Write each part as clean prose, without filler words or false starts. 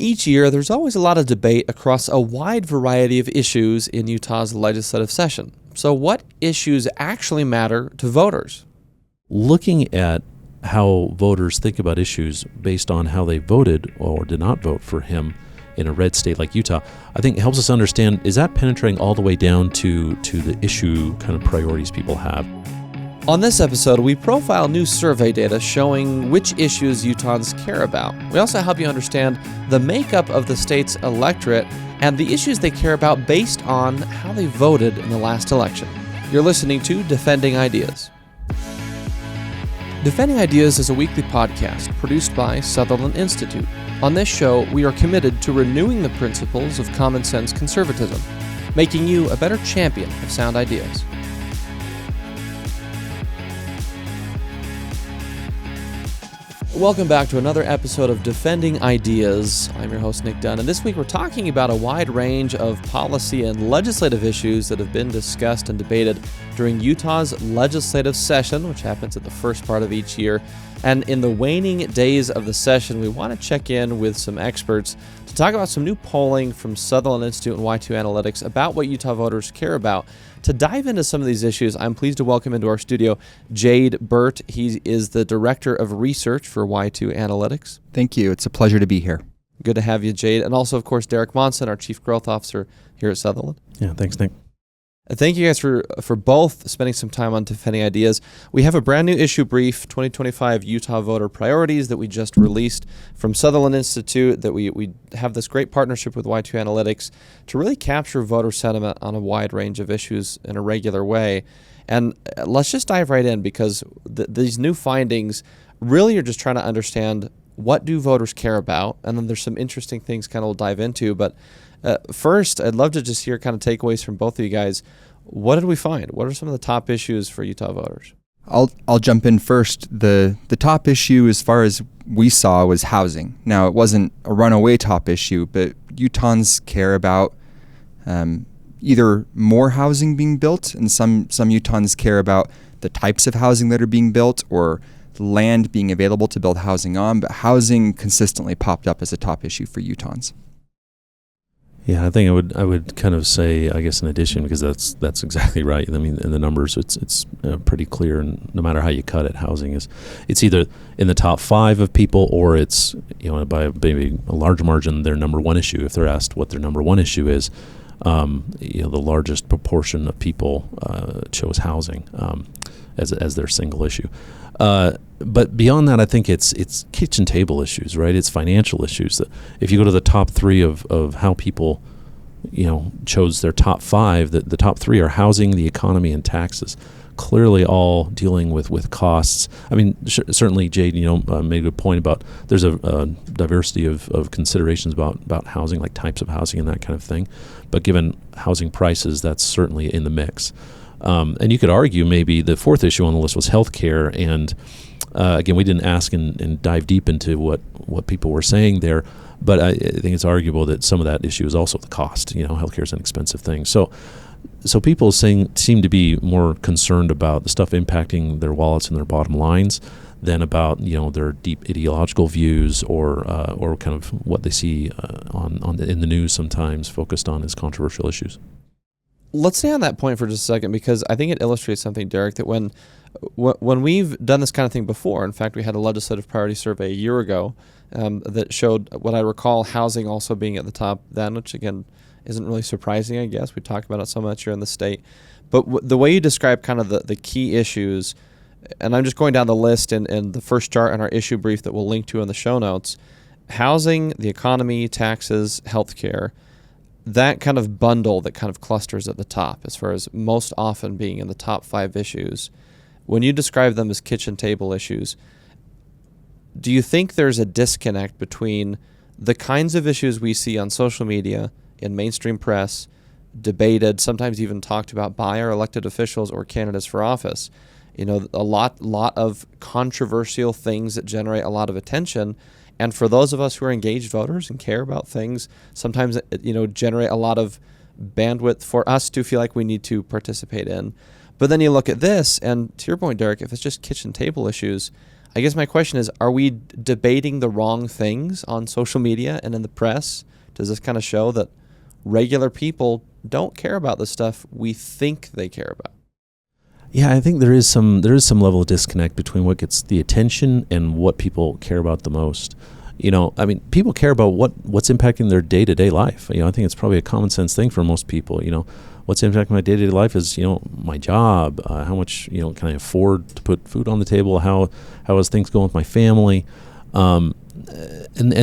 Each year, there's always a lot of debate across a wide variety of issues in Utah's legislative session. So what issues actually matter to voters? Looking at how voters think about issues based on how they voted or did not vote for him in a red state like Utah, I think it helps us understand, is that penetrating all the way down to the issue kind of priorities people have? On this episode, we profile new survey data showing which issues Utahns care about. We also help you understand the makeup of the state's electorate and the issues they care about based on how they voted in the last election. You're listening to Defending Ideas. Defending Ideas is a weekly podcast produced by Sutherland Institute. On this show, we are committed to renewing the principles of common sense conservatism, making you a better champion of sound ideas. Welcome back to another episode of Defending Ideas. I'm your host, Nic Dunn, and this week we're talking about a wide range of policy and legislative issues that have been discussed and debated during Utah's legislative session, which happens at the first part of each year. And in the waning days of the session, we want to check in with some experts to talk about some new polling from Sutherland Institute and Y2 Analytics about what Utah voters care about. To dive into some of these issues, I'm pleased to welcome into our studio Jade Burt. He is the Director of Research for Y2 Analytics. Thank you. It's a pleasure to be here. Good to have you, Jade. And also, of course, Derek Monson, our Chief Growth Officer here at Sutherland. Yeah, thanks, Nick. Thank you guys for both spending some time on Defending Ideas. We have a brand new issue brief, 2025 Utah Voter Priorities, that we just released from Sutherland Institute, that we have this great partnership with Y2 Analytics to really capture voter sentiment on a wide range of issues in a regular way. And let's just dive right in, because these new findings really are just trying to understand what do voters care about, and then there's some interesting things kind of we'll dive into. But first, I'd love to just hear kind of takeaways from both of you guys. What did we find? What are some of the top issues for Utah voters? I'll jump in first. The top issue, as far as we saw, was housing. Now, it wasn't a runaway top issue, but Utahns care about either more housing being built, and some Utahns care about the types of housing that are being built or land being available to build housing on. But housing consistently popped up as a top issue for Utahns. Yeah, I think I would kind of say, I guess, in addition, because that's exactly right. I mean, in the numbers, it's pretty clear, and no matter how you cut it, housing it's either in the top 5 of people, or it's, by maybe a large margin, their number one issue. If they're asked what their number one issue is, the largest proportion of people chose housing as their single issue. But beyond that, I think it's kitchen table issues, right? It's financial issues. If you go to the top 3 of how people, chose their top 5, the top 3 are housing, the economy, and taxes. Clearly all dealing with costs. I mean, certainly, Jade, made a good point about there's a diversity of considerations about housing, like types of housing and that kind of thing. But given housing prices, that's certainly in the mix. And you could argue maybe the 4th issue on the list was healthcare, and again, we didn't ask and dive deep into what people were saying there, but I think it's arguable that some of that issue is also the cost. Healthcare is an expensive thing. So people seem to be more concerned about the stuff impacting their wallets and their bottom lines than about their deep ideological views or kind of what they see in the news sometimes focused on as controversial issues. Let's stay on that point for just a second, because I think it illustrates something, Derek, that when we've done this kind of thing before, in fact, we had a legislative priority survey a year ago that showed what I recall housing also being at the top then, which again isn't really surprising, I guess. We talk about it so much here in the state. But the way you describe kind of the key issues, and I'm just going down the list in the first chart in our issue brief that we'll link to in the show notes: housing, the economy, taxes, healthcare. That kind of bundle that kind of clusters at the top as far as most often being in the top 5 issues. When you describe them as kitchen table issues, do you think there's a disconnect between the kinds of issues we see on social media, in mainstream press, debated, sometimes even talked about by our elected officials or candidates for office? A lot of controversial things that generate a lot of attention. And for those of us who are engaged voters and care about things, sometimes, generate a lot of bandwidth for us to feel like we need to participate in. But then you look at this, and to your point, Derek, if it's just kitchen table issues, I guess my question is, are we debating the wrong things on social media and in the press? Does this kind of show that regular people don't care about the stuff we think they care about? Yeah, I think there is some level of disconnect between what gets the attention and what people care about the most. I mean, people care about what's impacting their day-to-day life. I think it's probably a common sense thing for most people. What's impacting my day-to-day life is, my job, how much, can I afford to put food on the table, how is things going with my family, and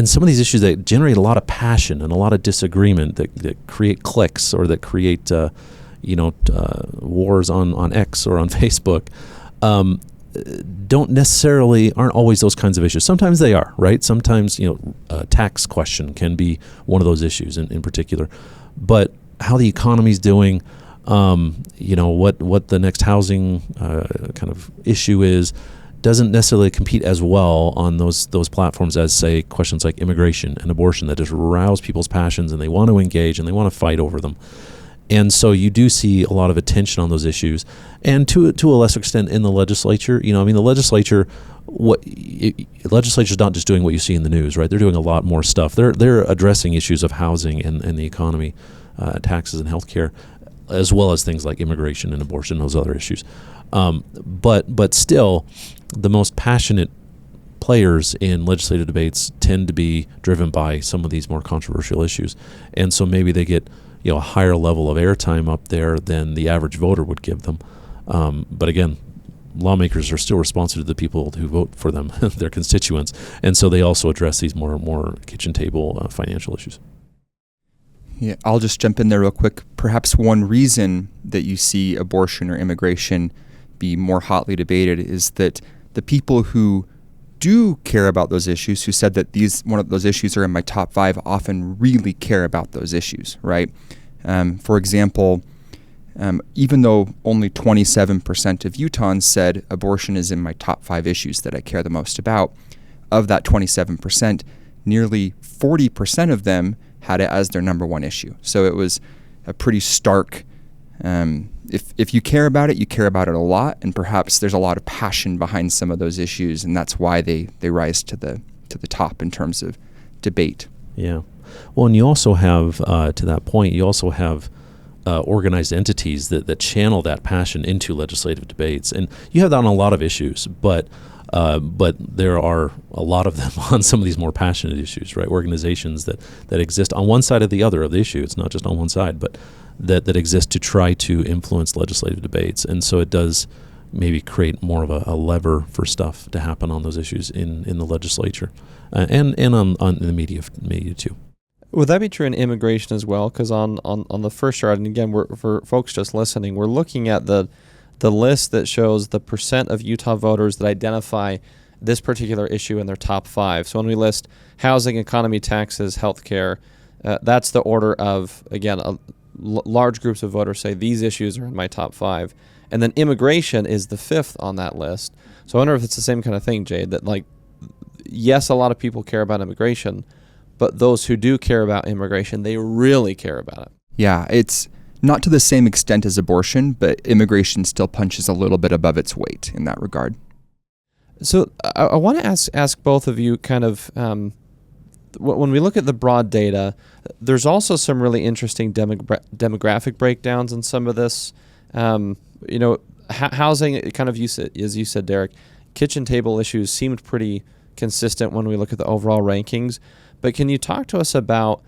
some of these issues that generate a lot of passion and a lot of disagreement that create cliques or that create wars on X or on Facebook, aren't always those kinds of issues. Sometimes they are, right? Sometimes, a tax question can be one of those issues in particular. But how the economy's doing, what the next housing kind of issue is, doesn't necessarily compete as well on those platforms as, say, questions like immigration and abortion that just rouse people's passions and they want to engage and they want to fight over them. And so you do see a lot of attention on those issues, and to a lesser extent in the legislature. The legislature, legislature's not just doing what you see in the news, right? They're doing a lot more stuff. They're addressing issues of housing and the economy, taxes and healthcare, as well as things like immigration and abortion, those other issues. But still, the most passionate players in legislative debates tend to be driven by some of these more controversial issues, and so maybe they get a higher level of airtime up there than the average voter would give them. But again, lawmakers are still responsive to the people who vote for them, their constituents, and so they also address these more kitchen table financial issues. Yeah, I'll just jump in there real quick. Perhaps one reason that you see abortion or immigration be more hotly debated is that the people who do care about those issues, who said that one of those issues are in my top 5, often really care about those issues, right? For example, even though only 27% of Utahns said abortion is in my top 5 issues that I care the most about, of that 27%, nearly 40% of them had it as their number 1 issue. So it was a pretty stark, if you care about it, you care about it a lot, and perhaps there's a lot of passion behind some of those issues, and that's why they rise to the top in terms of debate. Yeah. Well, and you also have, to that point, you also have organized entities that channel that passion into legislative debates. And you have that on a lot of issues, but there are a lot of them on some of these more passionate issues, right? Organizations that exist on one side or the other of the issue. It's not just on one side, but that exist to try to influence legislative debates. And so it does maybe create more of a lever for stuff to happen on those issues in the legislature and on the media too. Would that be true in immigration as well? Because on the first chart, and again, for folks just listening, we're looking at the list that shows the percent of Utah voters that identify this particular issue in their top 5. So when we list housing, economy, taxes, healthcare, that's the order of, again, large groups of voters say these issues are in my top 5. And then immigration is the 5th on that list. So I wonder if it's the same kind of thing, Jade, that yes, a lot of people care about immigration, but those who do care about immigration, they really care about it. Yeah, it's not to the same extent as abortion, but immigration still punches a little bit above its weight in that regard. So I want to ask both of you kind of, when we look at the broad data, there's also some really interesting demographic breakdowns in some of this. Housing, kind of, as you said, Derek, kitchen table issues seemed pretty consistent when we look at the overall rankings. But can you talk to us about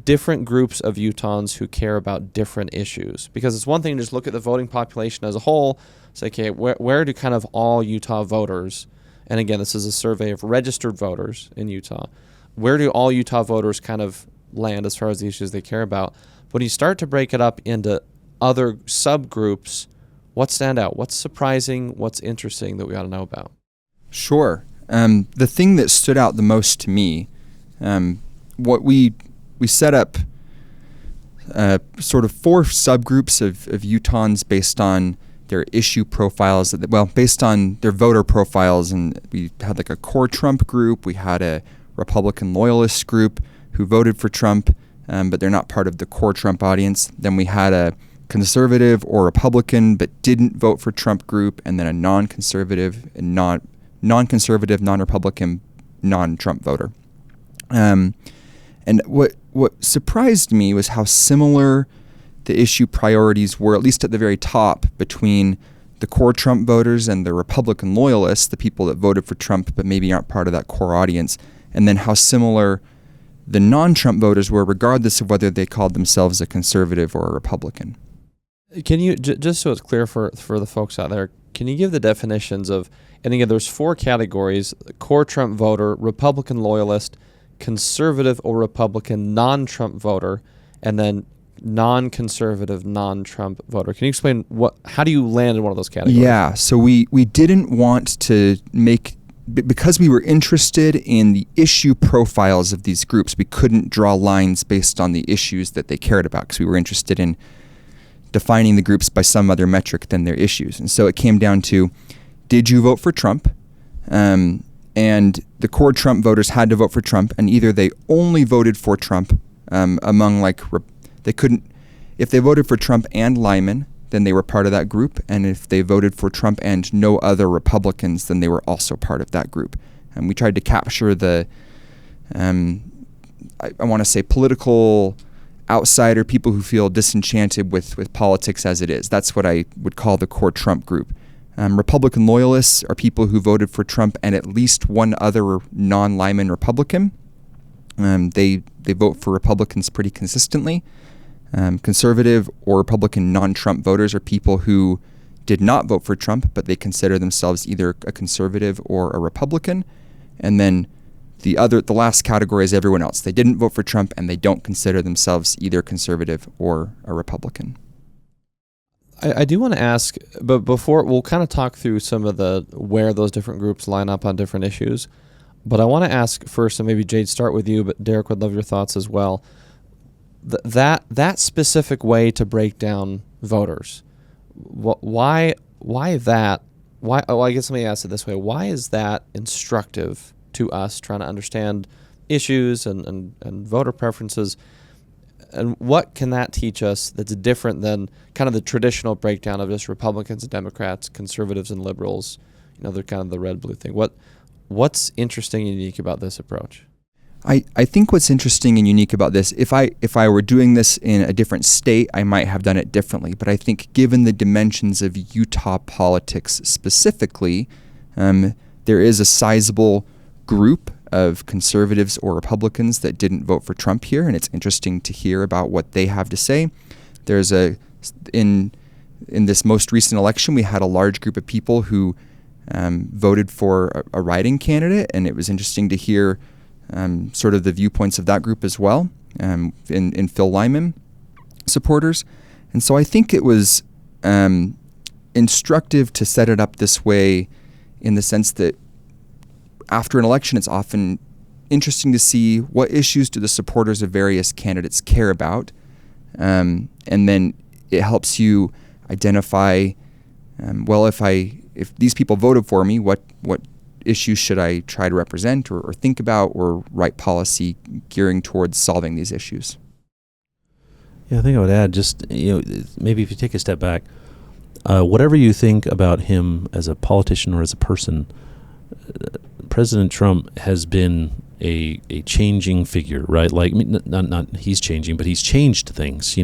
different groups of Utahns who care about different issues? Because it's one thing to just look at the voting population as a whole, say, okay, where do kind of all Utah voters, and again, this is a survey of registered voters in Utah, where do all Utah voters kind of land as far as the issues they care about? When you start to break it up into other subgroups, what stand out? What's surprising? What's interesting that we ought to know about? Sure. The thing that stood out the most to me, what we set up sort of 4 subgroups of Utahns based on their issue profiles, based on their voter profiles. And we had a core Trump group. We had a Republican loyalist group who voted for Trump, but they're not part of the core Trump audience. Then we had a conservative or Republican but didn't vote for Trump group, and then a non-conservative and non-conservative, non-Republican, non-Trump voter. And what surprised me was how similar the issue priorities were, at least at the very top, between the core Trump voters and the Republican loyalists, the people that voted for Trump but maybe aren't part of that core audience, and then how similar the non-Trump voters were, regardless of whether they called themselves a conservative or a Republican. Can you, just so it's clear for the folks out there, can you give the definitions of, and again, there's 4 categories: core Trump voter, Republican loyalist, conservative or Republican non-Trump voter, and then non-conservative non-Trump voter. Can you explain how do you land in one of those categories? Yeah, so we didn't want to make, because we were interested in the issue profiles of these groups, we couldn't draw lines based on the issues that they cared about, because we were interested in defining the groups by some other metric than their issues. And so it came down to, did you vote for Trump? And the core Trump voters had to vote for Trump, and either they only voted for Trump they couldn't, if they voted for Trump and Lyman, then they were part of that group, and if they voted for Trump and no other Republicans, then they were also part of that group. And we tried to capture the, I want to say, political outsider, people who feel disenchanted with politics as it is. That's what I would call the core Trump group. Republican loyalists are people who voted for Trump and at least one other non-Lyman Republican. They vote for Republicans pretty consistently. Conservative or Republican non-Trump voters are people who did not vote for Trump, but they consider themselves either a conservative or a Republican. And then the last category is everyone else. They didn't vote for Trump, and they don't consider themselves either conservative or a Republican. I do want to ask, but before, we'll kind of talk through some of where those different groups line up on different issues. But I want to ask first, and maybe Jade, start with you, but Derek, would love your thoughts as well. That specific way to break down voters, why that? Why? Oh, I guess let me ask it this way: why is that instructive to us trying to understand issues and voter preferences? And what can that teach us that's different than kind of the traditional breakdown of just Republicans and Democrats, conservatives and liberals? They're kind of the red-blue thing. What's interesting and unique about this approach? I think what's interesting and unique about this, if I were doing this in a different state, I might have done it differently. But I think given the dimensions of Utah politics specifically, there is a sizable group of conservatives or Republicans that didn't vote for Trump here, and it's interesting to hear about what they have to say. There's in this most recent election, we had a large group of people who voted for a writing candidate, and it was interesting to hear sort of the viewpoints of that group as well, in Phil Lyman supporters. And so I think it was instructive to set it up this way, in the sense that after an election, it's often interesting to see what issues do the supporters of various candidates care about, and then it helps you identify, if these people voted for me, what issues should I try to represent or think about or write policy gearing towards solving these issues? Yeah, I think I would add just, maybe if you take a step back, whatever you think about him as a politician or as a person, President Trump has been a changing figure, right? Like, not he's changing, but he's changed things,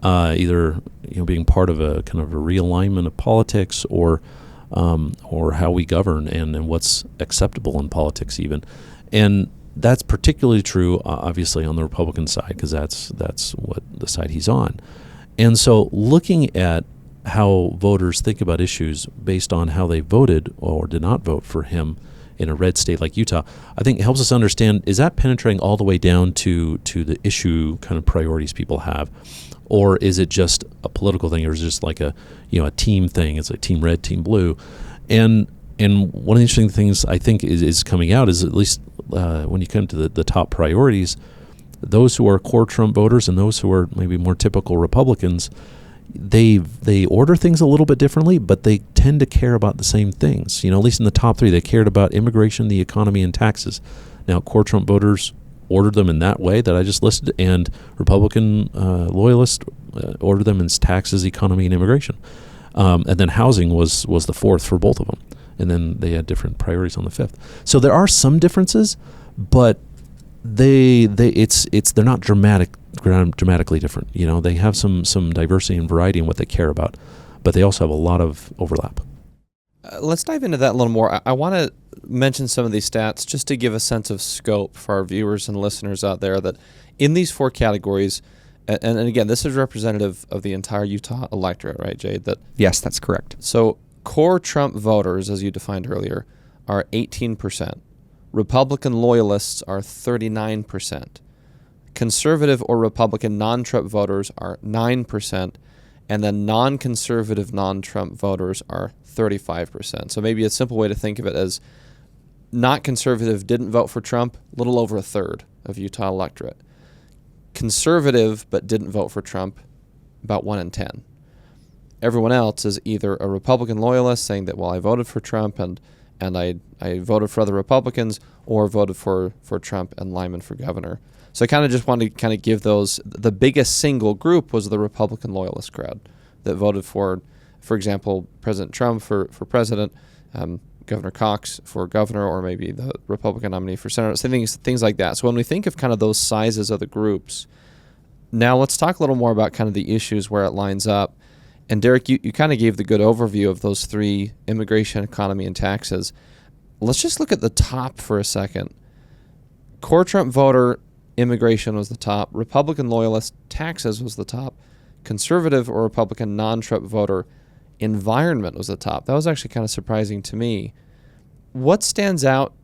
either being part of a kind of a realignment of politics or how we govern and what's acceptable in politics even. And that's particularly true, obviously, on the Republican side, because that's what the side he's on. And so looking at how voters think about issues based on how they voted or did not vote for him in a red state like Utah, I think it helps us understand, is that penetrating all the way down to the issue kind of priorities people have? Or is it just a political thing, or is it just like a team thing? It's like team red, team blue. And one of the interesting things I think is coming out is, at least when you come to the top priorities, those who are core Trump voters and those who are maybe more typical Republicans, they order things a little bit differently, but they tend to care about the same things. At least in the top 3, they cared about immigration, the economy, and taxes. Now, core Trump voters ordered them in that way that I just listed, and Republican loyalists ordered them in taxes, economy, and immigration. And then housing was the 4th for both of them. and then they had different priorities on the 5th. So there are some differences, but they're not dramatically different. You know, they have some diversity and variety in what they care about, but they also have a lot of overlap. Let's dive into that a little more. I want to mention some of these stats just to give a sense of scope for our viewers and listeners out there, that in these 4 categories, and again, this is representative of the entire Utah electorate, right, Jade? Yes, that's correct. So core Trump voters, as you defined earlier, are 18%. Republican loyalists are 39%. Conservative or Republican non-Trump voters are 9%. And then non-conservative non-Trump voters are 35%. So maybe a simple way to think of it as not conservative didn't vote for Trump, a little over a third of Utah electorate. Conservative but didn't vote for Trump, about 1 in 10. Everyone else is either a Republican loyalist saying that, well, I voted for Trump and I voted for other Republicans, or voted for Trump and Lyman for governor. So I kind of just wanted to kind of give those, the biggest single group was the Republican loyalist crowd that voted for example, President Trump for president, Governor Cox for governor, or maybe the Republican nominee for senator, so things like that. So when we think of kind of those sizes of the groups, now let's talk a little more about kind of the issues where it lines up. And Derek, you kind of gave the good overview of those 3: immigration, economy, and taxes. Let's just look at the top for a second. Core Trump voter, immigration was the top. Republican loyalist, taxes was the top. Conservative or Republican non-Trump voter, environment was the top. That was actually kind of surprising to me. What stands out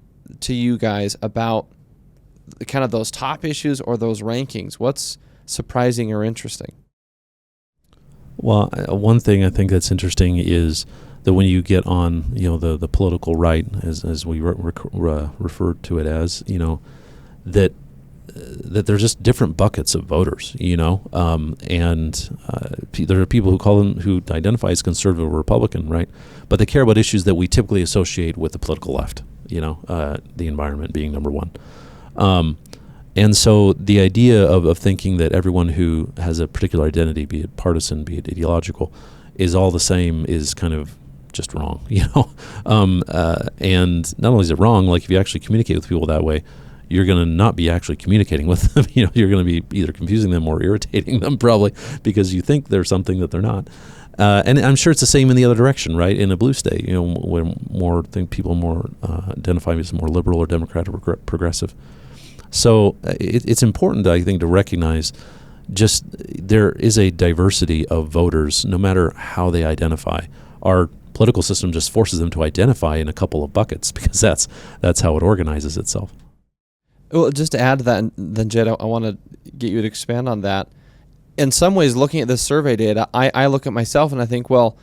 to you guys about kind of those top issues or those rankings? What's surprising or interesting? Well, one thing I think that's interesting is that when you get on, the political right, as we refer to it as, that there's just different buckets of voters, and there are people who identify as conservative or Republican, right? But they care about issues that we typically associate with the political left, the environment being number one. And so the idea of thinking that everyone who has a particular identity, be it partisan, be it ideological, is all the same is kind of just wrong, and not only is it wrong, like if you actually communicate with people that way, you're going to not be actually communicating with them. You're going to be either confusing them or irritating them probably because you think they're something that they're not. And I'm sure it's the same in the other direction, right? In a blue state, when people more identify as more liberal or Democrat or progressive. So it's important, I think, to recognize just there is a diversity of voters no matter how they identify. Our political system just forces them to identify in a couple of buckets because that's how it organizes itself. Well, just to add to that, and then Jade, I want to get you to expand on that. In some ways, looking at this survey data, I look at myself and I think, well,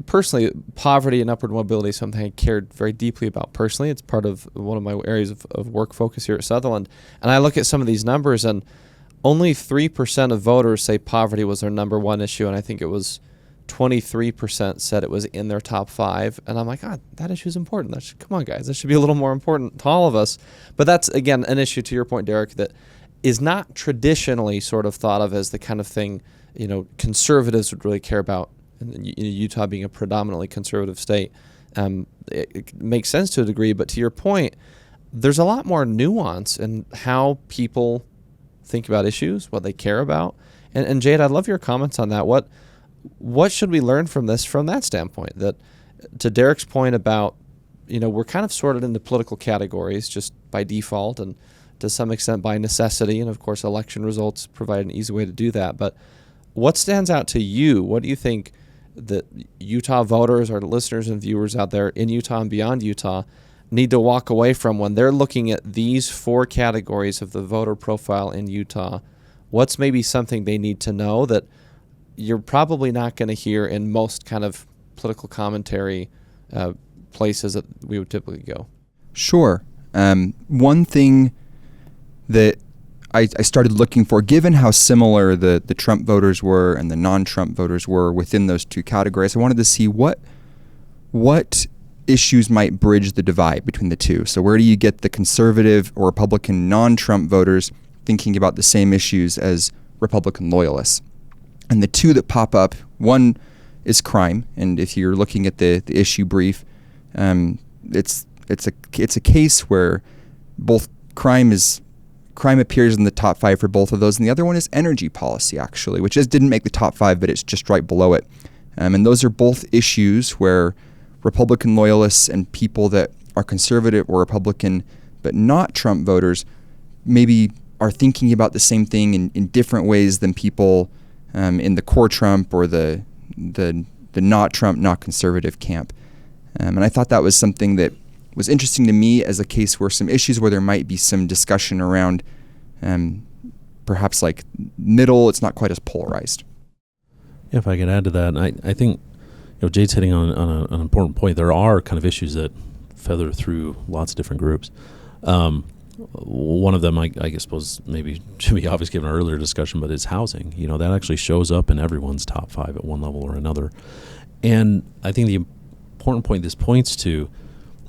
personally, poverty and upward mobility is something I cared very deeply about personally. It's part of one of my areas of work focus here at Sutherland. And I look at some of these numbers, and only 3% of voters say poverty was their number one issue, and I think it was 23% said it was in their top 5. And I'm like, God, that issue is important. Come on, guys. That should be a little more important to all of us. But that's, again, an issue, to your point, Derek, that is not traditionally sort of thought of as the kind of thing, conservatives would really care about. And Utah being a predominantly conservative state, it makes sense to a degree. But to your point, there's a lot more nuance in how people think about issues, what they care about. And Jade, I'd love your comments on that. What should we learn from this from that standpoint? That, to Derek's point about, we're kind of sorted into political categories just by default and to some extent by necessity. And of course, election results provide an easy way to do that. But what stands out to you? What do you think that Utah voters or listeners and viewers out there in Utah and beyond Utah need to walk away from when they're looking at these 4 categories of the voter profile in Utah? What's maybe something they need to know that you're probably not going to hear in most kind of political commentary places that we would typically go? Sure. One thing that I started looking for, given how similar the Trump voters were and the non-Trump voters were within those 2 categories, I wanted to see what issues might bridge the divide between the 2. So where do you get the conservative or Republican non-Trump voters thinking about the same issues as Republican loyalists? And the 2 that pop up, one is crime. And if you're looking at the issue brief, it's a case where both crime appears in the top 5 for both of those, and the other one is energy policy, actually, which didn't make the top 5, but it's just right below it. And those are both issues where Republican loyalists and people that are conservative or Republican but not Trump voters maybe are thinking about the same thing in different ways than people in the core Trump or the not Trump, not conservative camp. And I thought that was something that was interesting to me as a case where some issues where there might be some discussion around perhaps like middle, it's not quite as polarized. Yeah, if I could add to that, I think Jade's hitting on an important point. There are kind of issues that feather through lots of different groups. One of them, I suppose, maybe should be obvious given our earlier discussion, but is housing. That actually shows up in everyone's top 5 at one level or another. And I think the important point this points to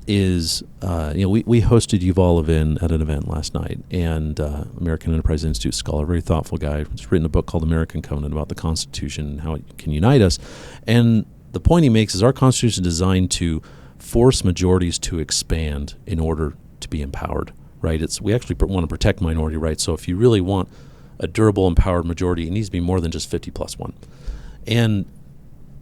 is, we hosted Yuval Levin at an event last night, and American Enterprise Institute scholar, very thoughtful guy, has written a book called American Covenant about the Constitution and how it can unite us. And the point he makes is our Constitution is designed to force majorities to expand in order to be empowered, right? We actually want to protect minority rights. So if you really want a durable, empowered majority, it needs to be more than just 50+1. And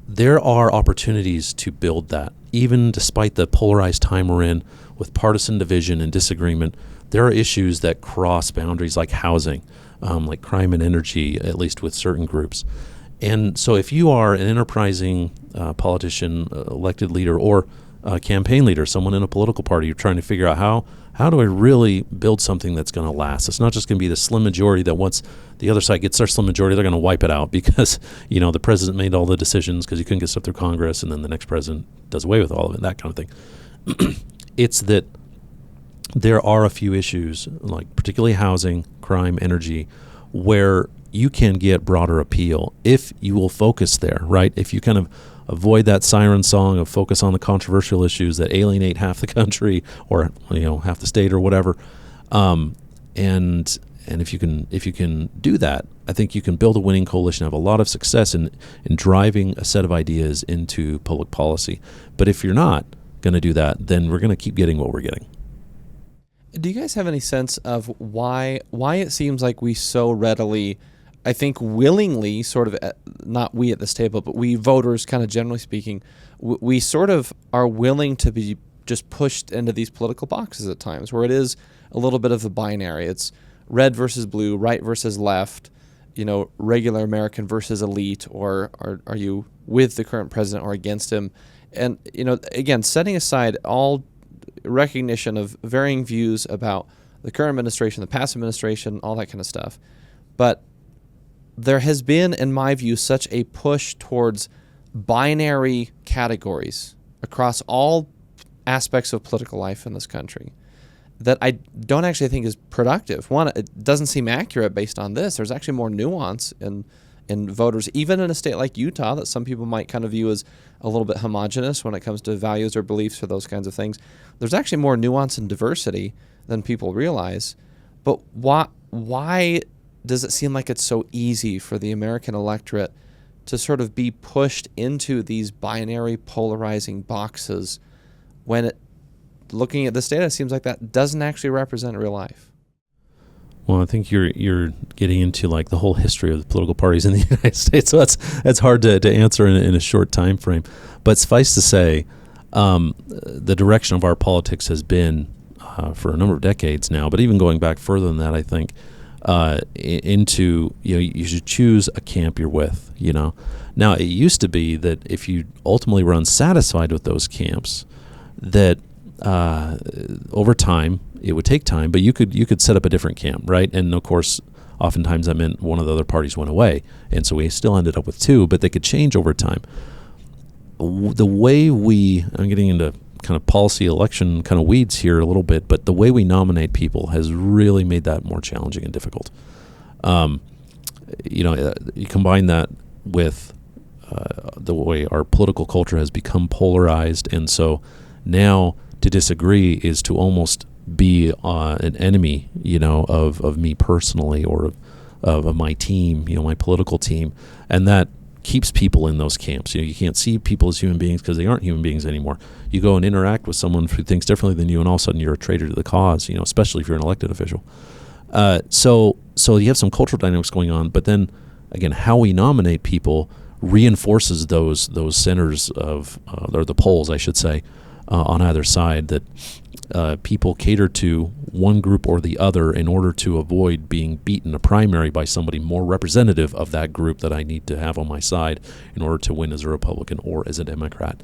there are opportunities to build that, even despite the polarized time we're in with partisan division and disagreement. There are issues that cross boundaries like housing, like crime and energy, at least with certain groups. And so if you are an enterprising politician, elected leader, or campaign leader, someone in a political party, you're trying to figure out how do I really build something that's going to last? It's not just going to be the slim majority that once the other side gets their slim majority, they're going to wipe it out because, the president made all the decisions because he couldn't get stuff through Congress, and then the next president does away with all of it, that kind of thing. It's that there are a few issues, like particularly housing, crime, energy, where you can get broader appeal if you will focus there, right? If you kind of avoid that siren song of focus on the controversial issues that alienate half the country or half the state or whatever, and if you can do that, I think you can build a winning coalition, have a lot of success in driving a set of ideas into public policy. But if you're not going to do that, then we're going to keep getting what we're getting. Do you guys have any sense of why it seems like we so readily, I think willingly, sort of, not we at this table, but we voters, kind of generally speaking, we sort of are willing to be just pushed into these political boxes at times where it is a little bit of a binary. It's red versus blue, right versus left, regular American versus elite, or are you with the current president or against him? And, again, setting aside all recognition of varying views about the current administration, the past administration, all that kind of stuff. But there has been, in my view, such a push towards binary categories across all aspects of political life in this country that I don't actually think is productive. One, it doesn't seem accurate based on this. There's actually more nuance in voters, even in a state like Utah that some people might kind of view as a little bit homogenous when it comes to values or beliefs or those kinds of things. There's actually more nuance and diversity than people realize. But why does it seem like it's so easy for the American electorate to sort of be pushed into these binary polarizing boxes when looking at this data, it seems like that doesn't actually represent real life? Well, I think you're getting into like the whole history of the political parties in the United States, so that's hard to answer in a short time frame. But suffice to say, the direction of our politics has been for a number of decades now, but even going back further than that, I think into you should choose a camp you're with. Now it used to be that if you ultimately were unsatisfied with those camps, that over time, it would take time, but you could set up a different camp, right? And of course, oftentimes that meant one of the other parties went away, and so we still ended up with two, but they could change over time. The way I'm getting into kind of policy election kind of weeds here a little bit, but the way we nominate people has really made that more challenging and difficult. You combine that with the way our political culture has become polarized, and so now to disagree is to almost be an enemy, of me personally or of my team, my political team, and that keeps people in those camps. You can't see people as human beings because they aren't human beings anymore. You go and interact with someone who thinks differently than you, and all of a sudden you're a traitor to the cause, especially if you're an elected official. So you have some cultural dynamics going on, but then, again, how we nominate people reinforces those centers of, or the poles, I should say, on either side, that people cater to one group or the other in order to avoid being beaten a primary by somebody more representative of that group that I need to have on my side in order to win as a Republican or as a Democrat.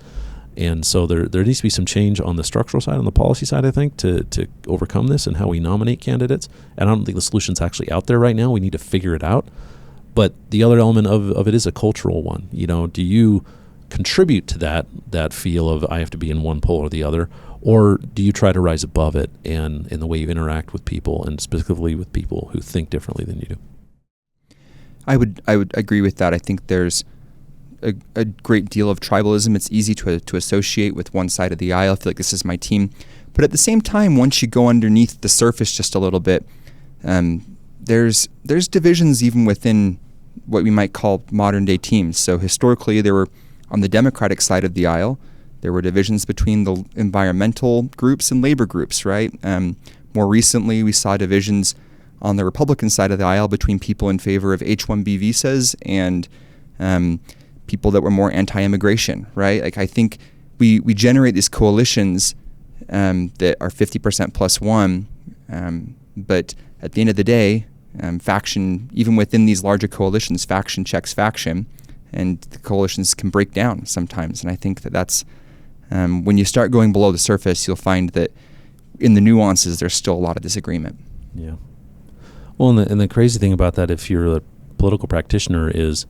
And so there needs to be some change on the structural side, on the policy side, I think, to overcome this and how we nominate candidates. And I don't think the solution's actually out there right now. We need to figure it out. But the other element of it is a cultural one. Do you contribute to that feel of I have to be in one pole or the other, or do you try to rise above it and in the way you interact with people, and specifically with people who think differently than you do? I would agree with that. I think there's a great deal of tribalism. It's easy to associate with one side of the aisle. I feel like this is my team. But at the same time, once you go underneath the surface just a little bit, there's divisions even within what we might call modern day teams. So historically, there were, on the Democratic side of the aisle, there were divisions between the environmental groups and labor groups, right? More recently, we saw divisions on the Republican side of the aisle between people in favor of H-1B visas and people that were more anti-immigration, right? Like, I think we generate these coalitions that are 50% plus one, but at the end of the day, faction, even within these larger coalitions, faction checks faction, and the coalitions can break down sometimes. And I think that's when you start going below the surface, you'll find that in the nuances, there's still a lot of disagreement. Yeah. Well, and the crazy thing about that, if you're a political practitioner, is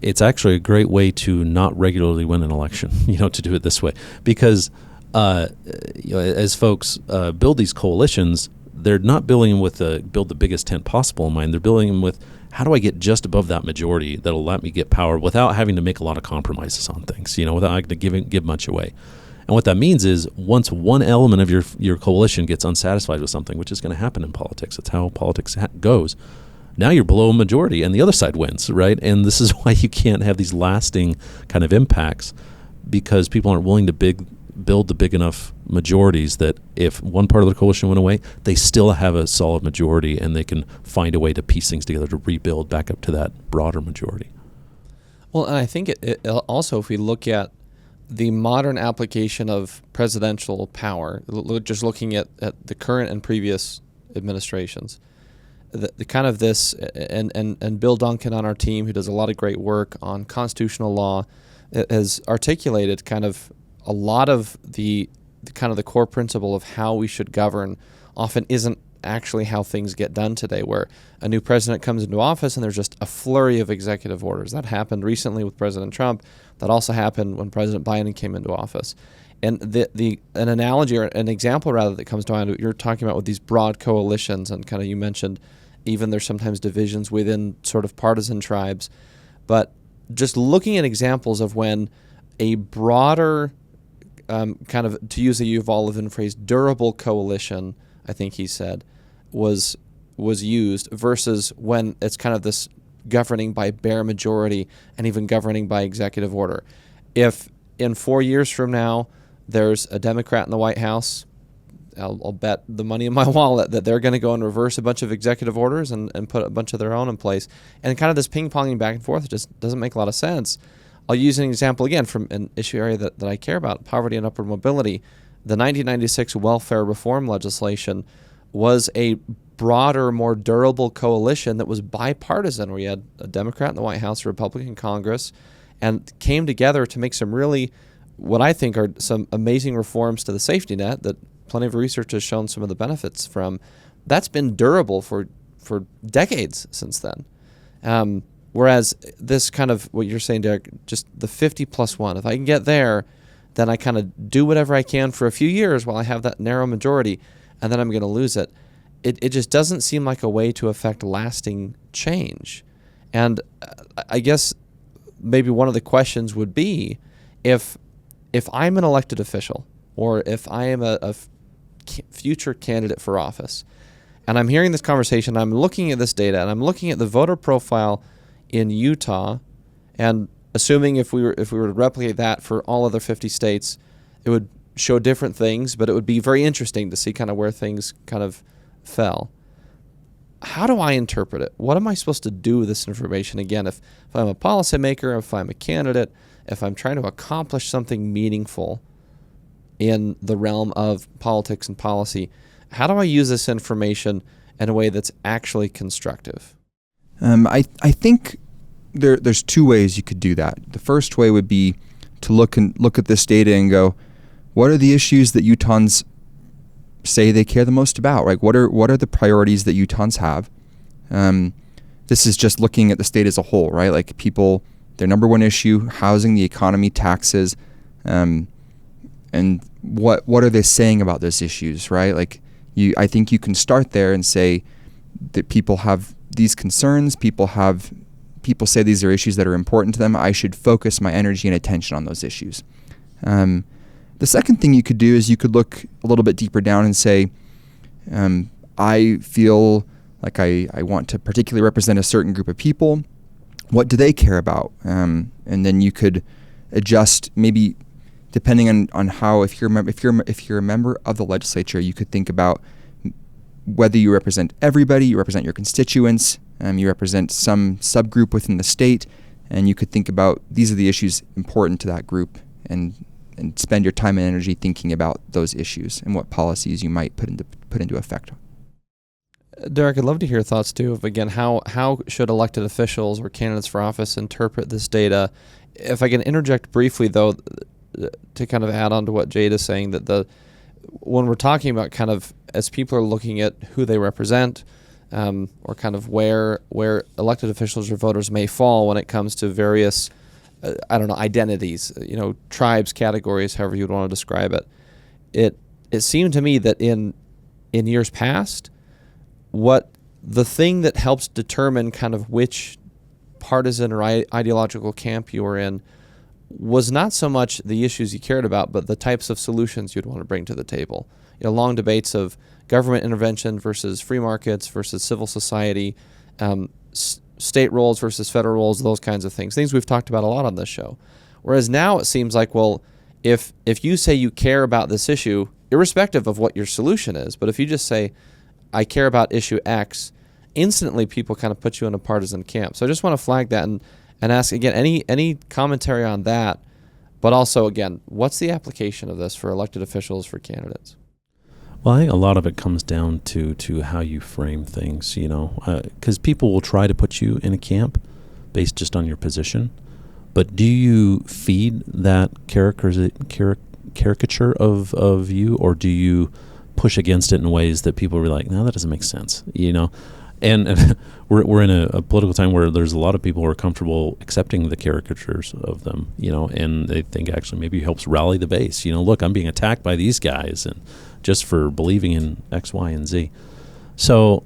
it's actually a great way to not regularly win an election, to do it this way. Because as folks build these coalitions, they're not building them with build the biggest tent possible in mind. They're building them with, how do I get just above that majority that'll let me get power without having to make a lot of compromises on things, without having to give much away. And what that means is, once one element of your coalition gets unsatisfied with something, which is going to happen in politics, it's how politics goes, now you're below a majority and the other side wins, right? And this is why you can't have these lasting kind of impacts, because people aren't willing to build the big enough majorities that if one part of the coalition went away, they still have a solid majority and they can find a way to piece things together to rebuild back up to that broader majority. Well, and I think it also, if we look at the modern application of presidential power, just looking at the current and previous administrations, the kind of this, and Bill Duncan on our team, who does a lot of great work on constitutional law, has articulated kind of a lot of the kind of the core principle of how we should govern often isn't actually how things get done today, where a new president comes into office and there's just a flurry of executive orders. That happened recently with President Trump. That also happened when President Biden came into office. And an analogy, or an example rather, that comes to mind, you're talking about with these broad coalitions, and kind of, you mentioned even there's sometimes divisions within sort of partisan tribes, but just looking at examples of when a broader kind of, to use a Yuval Levin phrase, durable coalition, I think he said, was used, versus when it's kind of this governing by bare majority and even governing by executive order. If in 4 years from now there's a Democrat in the White House, I'll bet the money in my wallet that they're going to go and reverse a bunch of executive orders and put a bunch of their own in place. And kind of this ping-ponging back and forth just doesn't make a lot of sense. I'll use an example again from an issue area that I care about, poverty and upward mobility. The 1996 welfare reform legislation was a broader, more durable coalition that was bipartisan, where you had a Democrat in the White House, a Republican in Congress, and came together to make some really, what I think are some amazing reforms to the safety net that plenty of research has shown some of the benefits from. That's been durable for decades since then. Whereas this kind of, what you're saying, Derek, just the 50+1, if I can get there, then I kind of do whatever I can for a few years while I have that narrow majority, and then I'm going to lose it. It just doesn't seem like a way to affect lasting change. And I guess maybe one of the questions would be, if I'm an elected official, or if I am a future candidate for office, and I'm hearing this conversation, I'm looking at this data, and I'm looking at the voter profile in Utah, and assuming if we were to replicate that for all other 50 states, it would show different things, but it would be very interesting to see kind of where things kind of fell. How do I interpret it? What am I supposed to do with this information? Again, if I'm a policymaker, if I'm a candidate, if I'm trying to accomplish something meaningful in the realm of politics and policy, how do I use this information in a way that's actually constructive? I think there's two ways you could do that. The first way would be to look at this data and go, what are the issues that Utahns say they care the most about? Like, what are the priorities that Utahns have? This is just looking at the state as a whole, right? Like, people, their number one issue, housing, the economy, taxes, and what are they saying about those issues, right? Like, I think you can start there and say that people have these concerns. People say these are issues that are important to them. I should focus my energy and attention on those issues. The second thing you could do is you could look a little bit deeper down and say, I feel like I want to particularly represent a certain group of people. What do they care about? And then you could adjust, maybe depending on how, if you're a member of the legislature, you could think about whether you represent everybody, you represent your constituents, you represent some subgroup within the state, and you could think about these are the issues important to that group, and spend your time and energy thinking about those issues and what policies you might put into effect. Derek, I'd love to hear your thoughts too of, again, how should elected officials or candidates for office interpret this data? If I can interject briefly, though, to kind of add on to what Jade is saying, that when we're talking about kind of as people are looking at who they represent, or kind of where elected officials or voters may fall when it comes to various identities, tribes, categories, however you'd want to describe it. It seemed to me that in years past, what the thing that helps determine kind of which partisan or ideological camp you were in was not so much the issues you cared about, but the types of solutions you'd want to bring to the table. Long debates of government intervention versus free markets versus civil society, state roles versus federal roles, those kinds of things we've talked about a lot on this show. Whereas now it seems like, well, if you say you care about this issue, irrespective of what your solution is, but if you just say, I care about issue X, instantly people kind of put you in a partisan camp. So I just want to flag that and ask, again, any commentary on that, but also, again, what's the application of this for elected officials, for candidates? Well, I think a lot of it comes down to how you frame things, because people will try to put you in a camp based just on your position. But do you feed that caricature of you, or do you push against it in ways that people are like, no, that doesn't make sense, And we're in a political time where there's a lot of people who are comfortable accepting the caricatures of them, and they think actually maybe it helps rally the base. Look, I'm being attacked by these guys, and just for believing in X, Y, and Z. So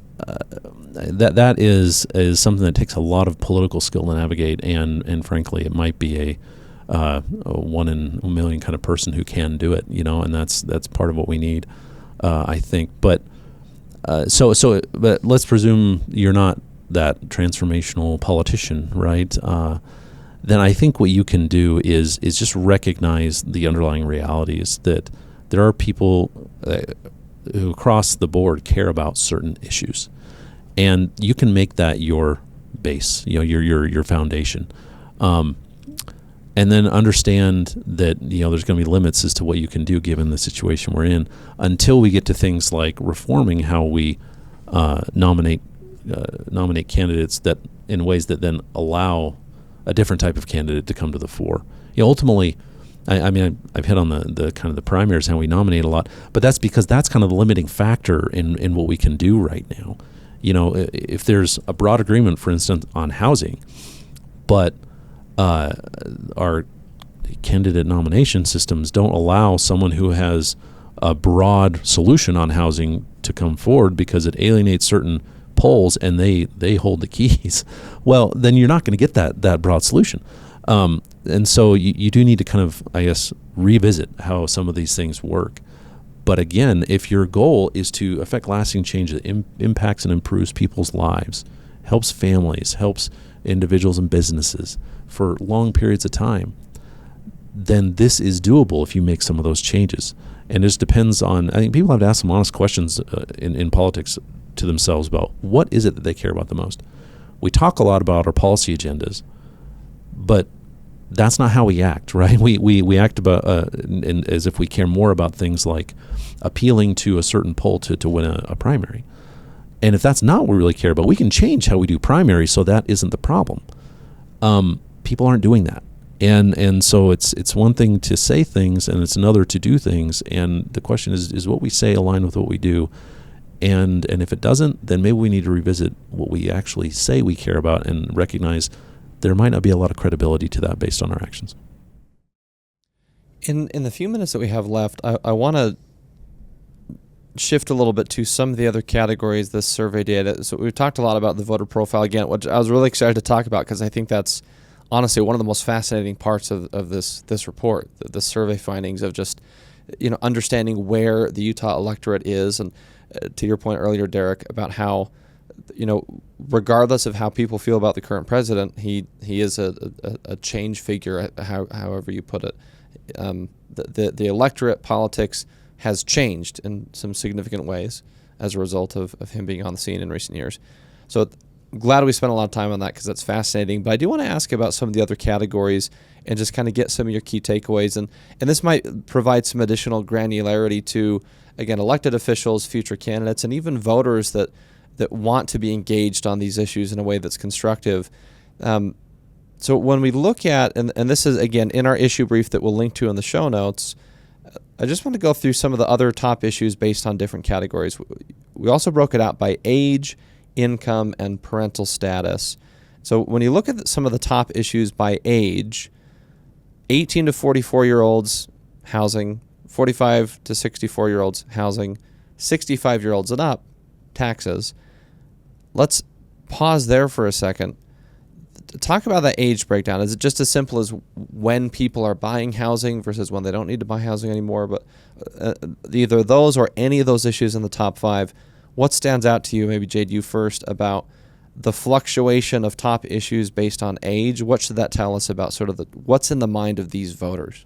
that is something that takes a lot of political skill to navigate, and frankly, it might be a 1 in a million kind of person who can do it, and that's part of what we need, I think. But but let's presume you're not that transformational politician, right? Then I think what you can do is just recognize the underlying realities, that there are people who across the board care about certain issues, and you can make that your base, your foundation, and then understand that there's going to be limits as to what you can do given the situation we're in, until we get to things like reforming how we nominate candidates that in ways that then allow a different type of candidate to come to the fore. Ultimately, I've hit on the kind of the primaries, how we nominate a lot, but that's because that's kind of the limiting factor in what we can do right now. If there's a broad agreement, for instance, on housing, but our candidate nomination systems don't allow someone who has a broad solution on housing to come forward because it alienates certain polls and they hold the keys, well, then you're not going to get that broad solution. And so you do need to kind of, I guess, revisit how some of these things work. But again, if your goal is to affect lasting change that impacts and improves people's lives, helps families, helps individuals and businesses for long periods of time, then this is doable if you make some of those changes. And it just depends on, I think people have to ask some honest questions in politics to themselves about what is it that they care about the most. We talk a lot about our policy agendas, but that's not how we act, right? We act about as if we care more about things like appealing to a certain poll to win a primary. And if that's not what we really care about, we can change how we do primaries so that isn't the problem. People aren't doing that. And so it's one thing to say things and it's another to do things. And the question is what we say aligned with what we do? And if it doesn't, then maybe we need to revisit what we actually say we care about and recognize there might not be a lot of credibility to that based on our actions. In the few minutes that we have left, I want to shift a little bit to some of the other categories this survey did. So we've talked a lot about the voter profile again, which I was really excited to talk about because I think that's honestly one of the most fascinating parts of this report, the survey findings of just understanding where the Utah electorate is, and to your point earlier, Derek, about how regardless of how people feel about the current president, he is a change figure, however you put it. The electorate politics has changed in some significant ways as a result of him being on the scene in recent years. So glad we spent a lot of time on that because that's fascinating. But I do want to ask about some of the other categories and just kind of get some of your key takeaways. And this might provide some additional granularity to, again, elected officials, future candidates, and even voters that want to be engaged on these issues in a way that's constructive. So when we look at, and this is, again, in our issue brief that we'll link to in the show notes, I just want to go through some of the other top issues based on different categories. We also broke it out by age, income, and parental status. So when you look at some of the top issues by age, 18 to 44-year-olds, housing, 45 to 64-year-olds, housing, 65-year-olds and up, taxes. Let's pause there for a second. Talk about that age breakdown. Is it just as simple as when people are buying housing versus when they don't need to buy housing anymore? But either those or any of those issues in the top five, what stands out to you, maybe Jade, you first, about the fluctuation of top issues based on age? What should that tell us about sort of what's in the mind of these voters?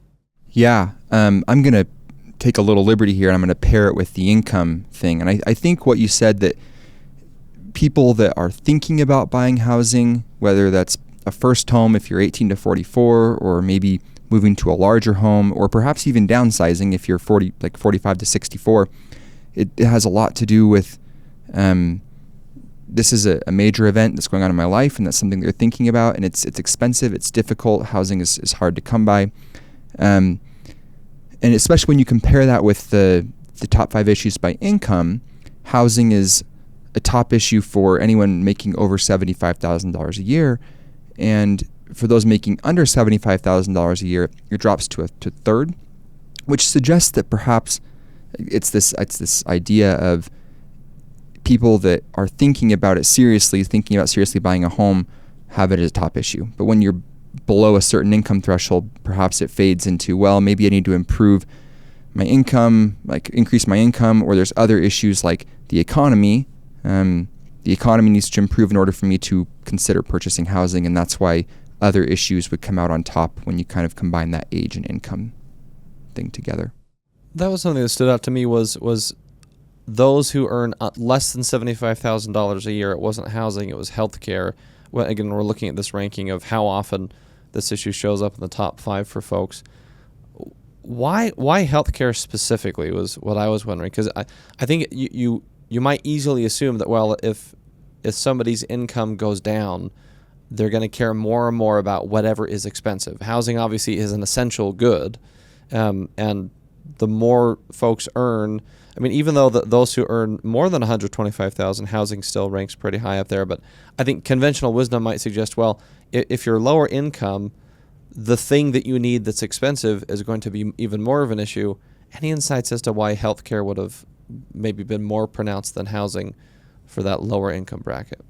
Yeah, I'm going to take a little liberty here, and I'm going to pair it with the income thing. And I think what you said, that people that are thinking about buying housing, whether that's a first home if you're 18 to 44, or maybe moving to a larger home, or perhaps even downsizing if you're 45 to 64, it has a lot to do with this is a major event that's going on in my life, and that's something they're thinking about, and it's expensive, it's difficult, housing is hard to come by. And especially when you compare that with the top five issues by income, housing is a top issue for anyone making over $75,000 a year. And for those making under $75,000 a year, it drops to third, which suggests that perhaps it's this idea of people that are thinking about seriously buying a home have it as a top issue. But when you're below a certain income threshold, perhaps it fades into, well, maybe I need to improve my income, like increase my income, or there's other issues like the economy. The economy needs to improve in order for me to consider purchasing housing, and that's why other issues would come out on top when you kind of combine that age and income thing together. That was something that stood out to me was those who earn less than $75,000 a year. It wasn't housing, it was healthcare. Well, again, we're looking at this ranking of how often this issue shows up in the top five for folks. Why healthcare specifically was what I was wondering, because I think you might easily assume that, well, if somebody's income goes down, they're going to care more and more about whatever is expensive. Housing obviously is an essential good, and the more folks earn, I mean, even though those who earn more than $125,000, housing still ranks pretty high up there. But I think conventional wisdom might suggest, well, if you're lower income, the thing that you need that's expensive is going to be even more of an issue. Any insights as to why healthcare would have maybe been more pronounced than housing for that lower income bracket?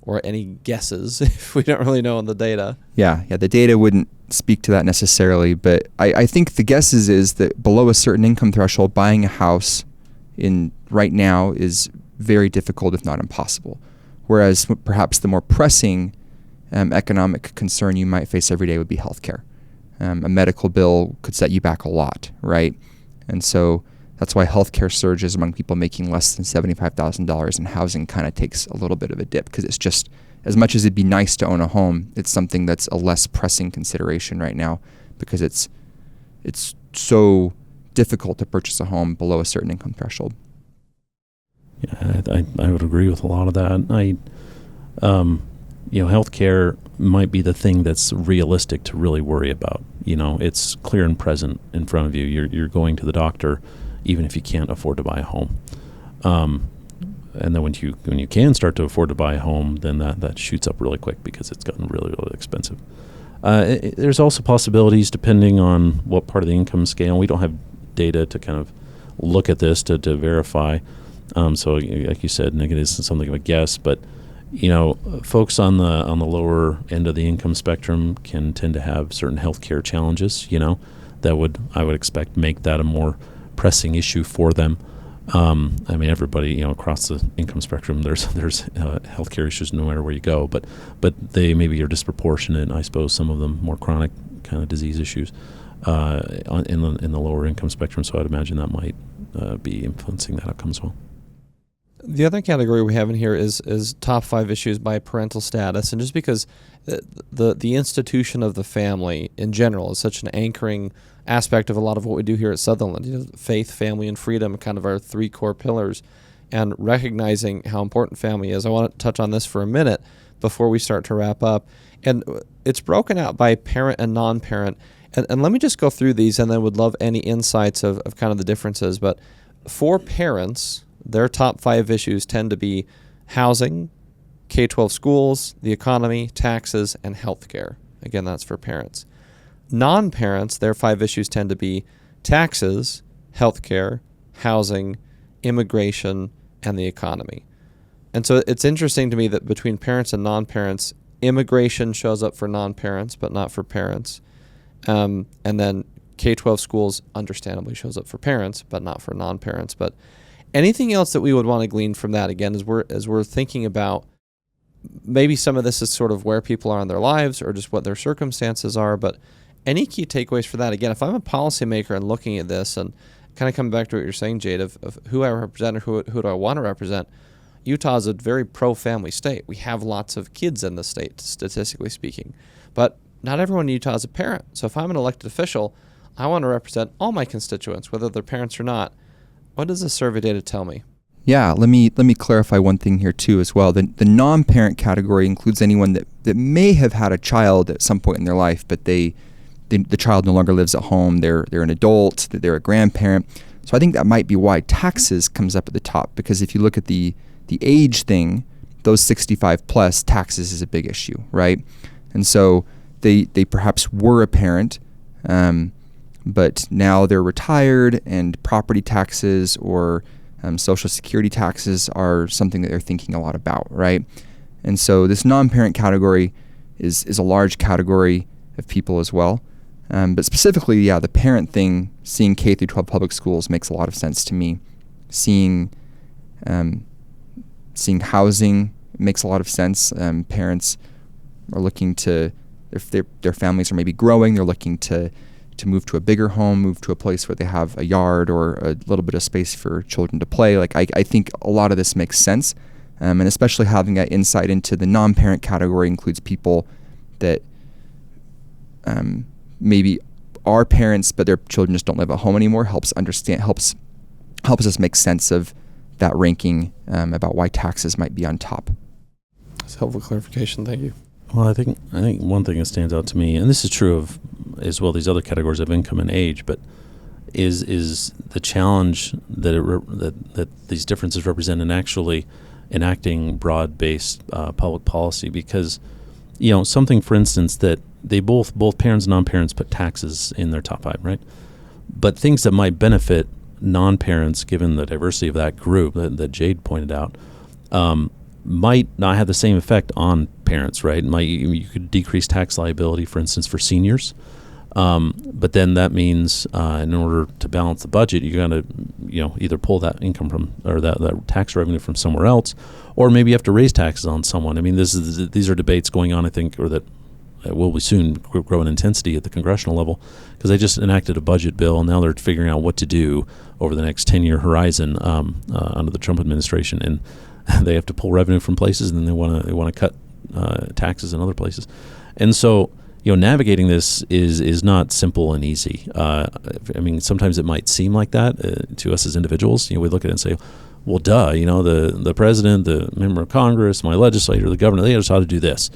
Or any guesses if we don't really know on the data? Yeah, the data wouldn't speak to that necessarily, but I think the guesses is that below a certain income threshold, buying a house in right now is very difficult, if not impossible. whereas perhaps the more pressing economic concern you might face every day would be healthcare. A medical bill could set you back a lot, right? And so that's why healthcare surges among people making less than $75,000, and housing kind of takes a little bit of a dip, because it's just, as much as it'd be nice to own a home, it's something that's a less pressing consideration right now, because it's so difficult to purchase a home below a certain income threshold. Yeah, I would agree with a lot of that. Healthcare might be the thing that's realistic to really worry about. It's clear and present in front of you. You're going to the doctor, even if you can't afford to buy a home. And then when you can start to afford to buy a home, then that shoots up really quick because it's gotten really, really expensive. There's also possibilities depending on what part of the income scale. We don't have data to kind of look at this to verify. So like you said, Nick, it is something of a guess, but folks on the lower end of the income spectrum can tend to have certain healthcare challenges, that I would expect make that a more pressing issue for them. Everybody, across the income spectrum, there's healthcare issues no matter where you go, but they maybe are disproportionate. I suppose some of them more chronic kind of disease issues in the lower income spectrum. So I'd imagine that might be influencing that outcome as well. The other category we have in here is top 5 issues by parental status, and just because the institution of the family in general is such an anchoring aspect of a lot of what we do here at Sutherland, faith, family, and freedom, kind of our 3 core pillars, and recognizing how important family is. I want to touch on this for a minute before we start to wrap up, and it's broken out by parent and non-parent, and let me just go through these, and then would love any insights of kind of the differences. But for parents, their top 5 issues tend to be housing, K-12 schools, the economy, taxes, and healthcare. Again, that's for parents. Non-parents, their 5 issues tend to be taxes, healthcare, housing, immigration, and the economy. And so it's interesting to me that between parents and non-parents, immigration shows up for non-parents but not for parents. And then K-12 schools understandably shows up for parents but not for non-parents. But anything else that we would want to glean from that, again, as we're thinking about maybe some of this is sort of where people are in their lives or just what their circumstances are, but any key takeaways for that? Again, if I'm a policymaker and looking at this, and kind of coming back to what you're saying, Jade, of who I represent or who do I want to represent, Utah is a very pro-family state. We have lots of kids in the state, statistically speaking, but not everyone in Utah is a parent. So if I'm an elected official, I want to represent all my constituents, whether they're parents or not. What does the survey data tell me? Yeah, let me clarify one thing here too as well. The non-parent category includes anyone that may have had a child at some point in their life, but the child no longer lives at home. They're an adult. They're a grandparent. So I think that might be why taxes comes up at the top, because if you look at the age thing, those 65 plus, taxes is a big issue, right? And so they perhaps were a parent, but now they're retired, and property taxes or Social Security taxes are something that they're thinking a lot about, right? And so this non-parent category is a large category of people as well. But specifically, the parent thing, seeing K through 12 public schools makes a lot of sense to me. Seeing housing makes a lot of sense. Parents are looking to, if their families are maybe growing, they're looking to move to a bigger home, move to a place where they have a yard or a little bit of space for children to play. Like I think a lot of this makes sense, and especially having that insight into the non-parent category includes people that maybe are parents but their children just don't live at home anymore. Helps us make sense of that ranking about why taxes might be on top. That's helpful clarification. Thank you. Well, I think one thing that stands out to me, and this is true of as well these other categories of income and age, but is the challenge that these differences represent in actually enacting broad-based public policy. Because something, for instance, that they both parents and non-parents put taxes in their top 5, right? But things that might benefit non-parents, given the diversity of that group that Jade pointed out, might not have the same effect on parents, right? You could decrease tax liability, for instance, for seniors, But then that means in order to balance the budget, you got to, either pull that income from, or that tax revenue from somewhere else, or maybe you have to raise taxes on someone. I mean, these are debates going on, I think, or that will be soon grow in intensity at the congressional level, because they just enacted a budget bill, and now they're figuring out what to do over the next 10-year horizon under the Trump administration, and they have to pull revenue from places, and then they want to cut taxes in other places, and so navigating this is not simple and easy. I mean, sometimes it might seem like that to us as individuals. We look at it and say, well, duh, the president, the member of Congress, my legislator, the governor, they just ought to do this,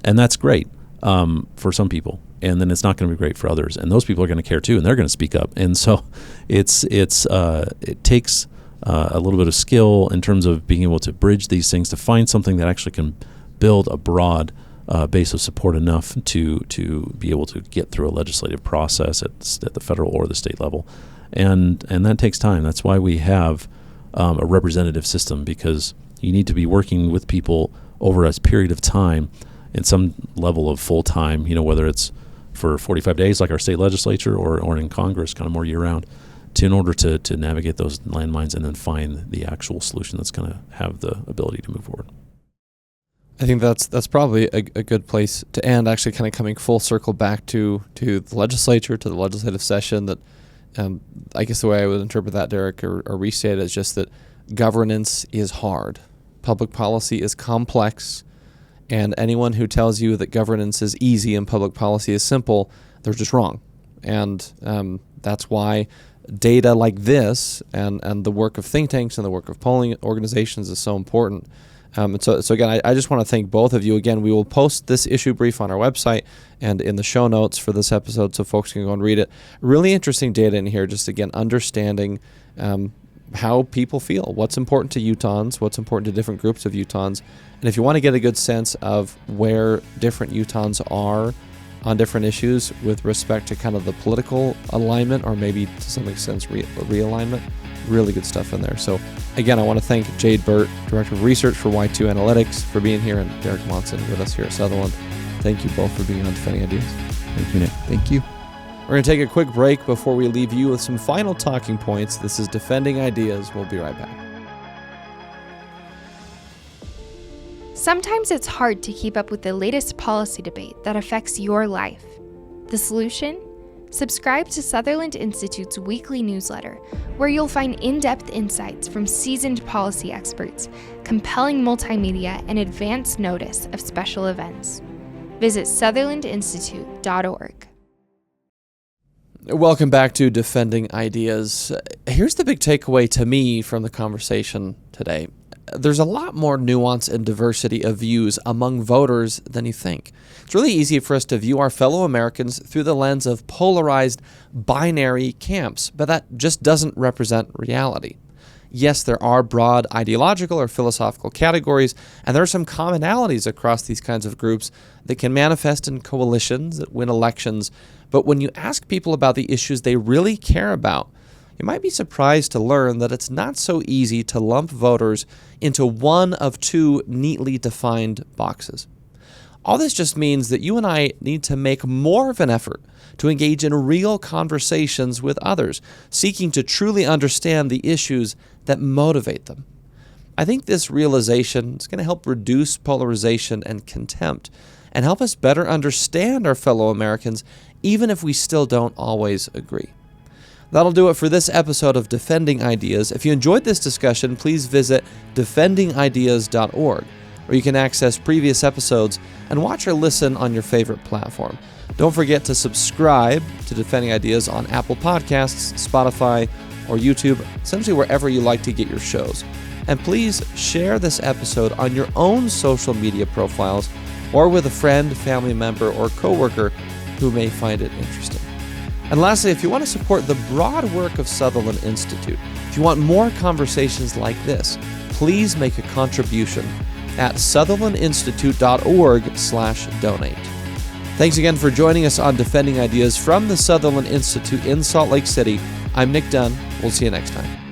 and that's great. For some people, and then it's not going to be great for others, and those people are going to care too, and they're going to speak up. And so it takes a little bit of skill in terms of being able to bridge these things to find something that actually can build a broad base of support enough to be able to get through a legislative process at the federal or the state level, and that takes time. That's why we have a representative system, because you need to be working with people over a period of time in some level of full time, whether it's for 45 days like our state legislature or in Congress kind of more year round, in order to navigate those landmines and then find the actual solution that's going to have the ability to move forward. I think that's probably a good place to end, actually kind of coming full circle back to the legislature, to the legislative session. That I guess the way I would interpret that, Derek, or restate it, is just that governance is hard. Public policy is complex. And anyone who tells you that governance is easy and public policy is simple, they're just wrong. And that's why data like this and the work of think tanks and the work of polling organizations is so important. And so again, I just want to thank both of you. Again, we will post this issue brief on our website and in the show notes for this episode so folks can go and read it. Really interesting data in here, just again, understanding how people feel, what's important to Utahns, what's important to different groups of Utahns. And if you want to get a good sense of where different Utahns are on different issues with respect to kind of the political alignment, or maybe to some extent realignment, really good stuff in there. So again, I want to thank Jade Burt, Director of Research for Y2 Analytics, for being here, and Derek Monson with us here at Sutherland. Thank you both for being on Defending Ideas. Thank you, Nick. Thank you. We're going to take a quick break before we leave you with some final talking points. This is Defending Ideas. We'll be right back. Sometimes it's hard to keep up with the latest policy debate that affects your life. The solution? Subscribe to Sutherland Institute's weekly newsletter, where you'll find in-depth insights from seasoned policy experts, compelling multimedia, and advance notice of special events. Visit sutherlandinstitute.org. Welcome back to Defending Ideas. Here's the big takeaway to me from the conversation today. There's a lot more nuance and diversity of views among voters than you think. It's really easy for us to view our fellow Americans through the lens of polarized binary camps, but that just doesn't represent reality. Yes, there are broad ideological or philosophical categories, and there are some commonalities across these kinds of groups that can manifest in coalitions that win elections. But when you ask people about the issues they really care about, you might be surprised to learn that it's not so easy to lump voters into one of two neatly defined boxes. All this just means that you and I need to make more of an effort to engage in real conversations with others, seeking to truly understand the issues that motivate them. I think this realization is going to help reduce polarization and contempt and help us better understand our fellow Americans, even if we still don't always agree. That'll do it for this episode of Defending Ideas. If you enjoyed this discussion, please visit defendingideas.org, where you can access previous episodes and watch or listen on your favorite platform. Don't forget to subscribe to Defending Ideas on Apple Podcasts, Spotify, or YouTube, essentially wherever you like to get your shows. And please share this episode on your own social media profiles or with a friend, family member, or coworker who may find it interesting. And lastly, if you want to support the broad work of Sutherland Institute, if you want more conversations like this, please make a contribution at sutherlandinstitute.org/donate. Thanks again for joining us on Defending Ideas from the Sutherland Institute in Salt Lake City. I'm Nic Dunn. We'll see you next time.